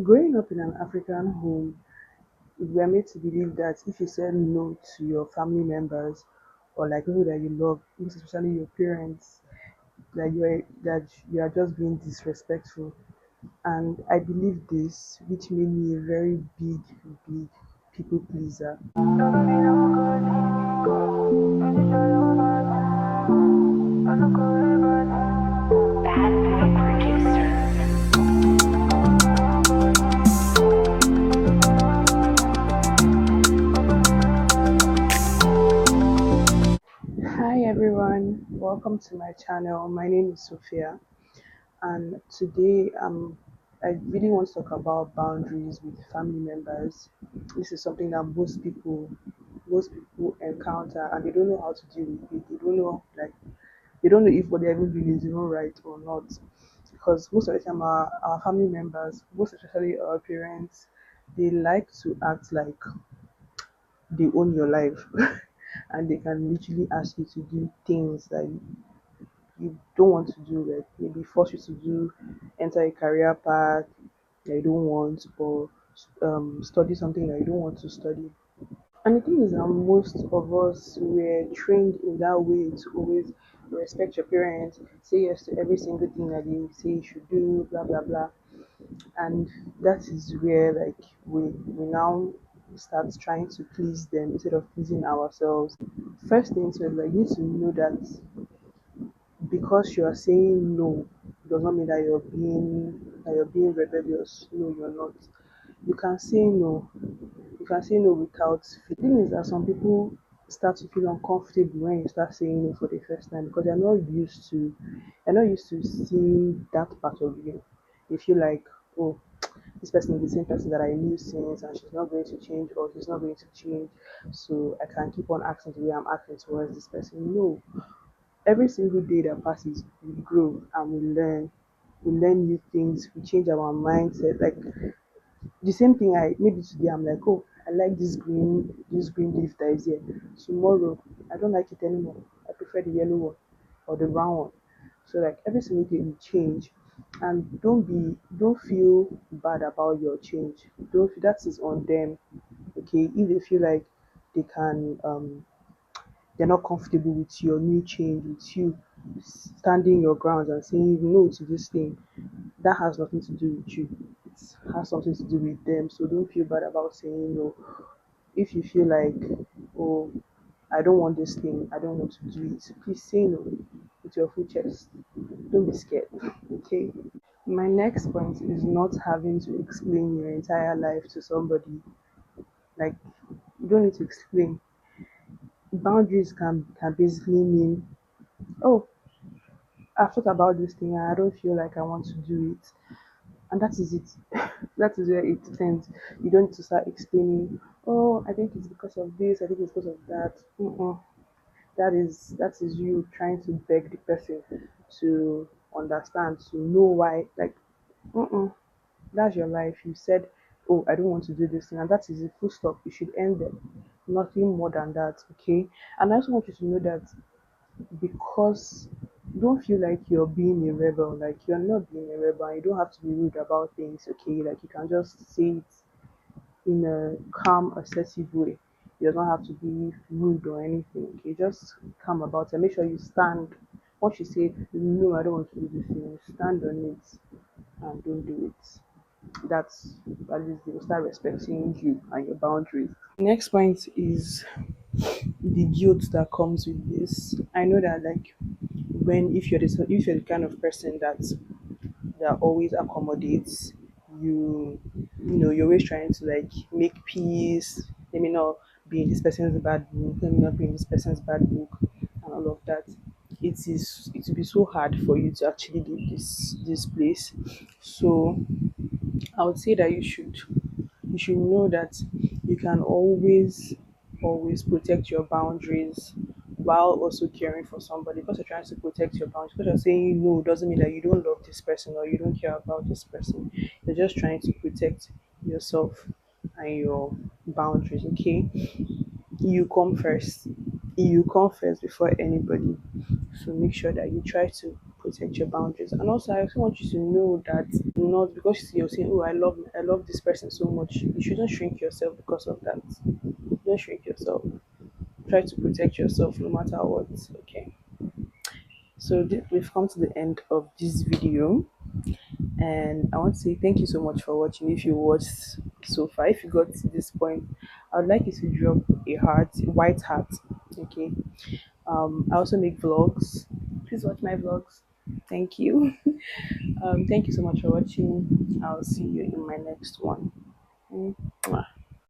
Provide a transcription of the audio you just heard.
Growing up in an African home, we are made to believe that if you said no to your family members or like people that you love, most especially your parents, that you are just being disrespectful. And I believe this, which made me a very big people pleaser. Bad boy producer. Hi everyone, welcome to my channel. My name is Sophia, and today I really want to talk about boundaries with family members. This is something that most people encounter, and they don't know how to deal with it. They don't know if what they're even doing is even right or not. Because most of the time, our family members, most especially our parents, they like to act like they own your life, and they can literally ask you to do things that you don't want to do, like maybe force you to do, enter a career path that you don't want, or study something that you don't want to study. And the thing is that most of us were trained in that way to always respect your parents, say yes to every single thing that they say you should do, blah blah blah. And that is where like we now start trying to please them instead of pleasing ourselves. First things first, like you need to know that because you are saying no does not mean that you're being rebellious. No, you're not. You can say no. You can say no without fear. The thing is that some people start to feel uncomfortable when you start saying no for the first time because they're not used to seeing that part of you. They feel like, oh, this person is the same person that I knew since, and she's not going to change, or he's not going to change, so I can keep on acting the way I'm acting towards this person. No, every single day that passes, we grow and we learn. We learn new things. We change our mindset. Like the same thing. I maybe today I'm like, oh, I like this green leaf that is here. Tomorrow, I don't like it anymore. I prefer the yellow one or the brown one. So like every single day we change, and don't feel bad about your change. Don't feel that is on them. Okay, if they feel like they can they're not comfortable with your new change, with you standing your ground and saying no to this thing, that has nothing to do with you. It has something to do with them. So don't feel bad about saying no. If you feel like, oh, I don't want this thing, I don't want to do it, please say no with your full chest. Don't be scared. Okay. My next point is not having to explain your entire life to somebody. Like you don't need to explain. Boundaries can basically mean, oh, I've thought about this thing and I don't feel like I want to do it. And that is it. That is where it ends. You don't need to start explaining, oh, I think it's because of this, I think it's because of that. Mm-mm. That is you trying to beg the person to understand, to know why. Like, mm-mm, that's your life. You said, oh, I don't want to do this thing, and that is a full stop. You should end there. Nothing more than that, okay? And I also want you to know that because don't feel like you're being a rebel, like you're not being a rebel, and you don't have to be rude about things, okay? Like you can just say it in a calm, assertive way. You don't have to be rude or anything, okay? Just calm about it. Make sure you stand. Once you say, no, I don't want to do this thing, stand on it and don't do it. That's at least they will start respecting you and your boundaries. Next point is the guilt that comes with this. I know that like when if you're the kind of person that always accommodates, you're always trying to like make peace. Let me not be in this person's bad book. Let me not be in this person's bad book, and all of that. It will be so hard for you to actually leave this place. So I would say that you should know that you can always protect your boundaries while also caring for somebody. Because you're trying to protect your boundaries, because you're saying no doesn't mean that you don't love this person or you don't care about this person. You're just trying to protect yourself and your boundaries. Okay, you come first. You come first before anybody. So make sure that you try to protect your boundaries. And also, I also want you to know that not because you're saying, "Oh, I love this person so much," you shouldn't shrink yourself because of that. Don't shrink yourself. Try to protect yourself no matter what. Okay. So we've come to the end of this video, and I want to say thank you so much for watching. If you watched so far, if you got to this point, I would like you to drop a heart, white heart. Okay. I also make vlogs. Please watch my vlogs. Thank you. Thank you so much for watching. I'll see you in my next one. Mwah.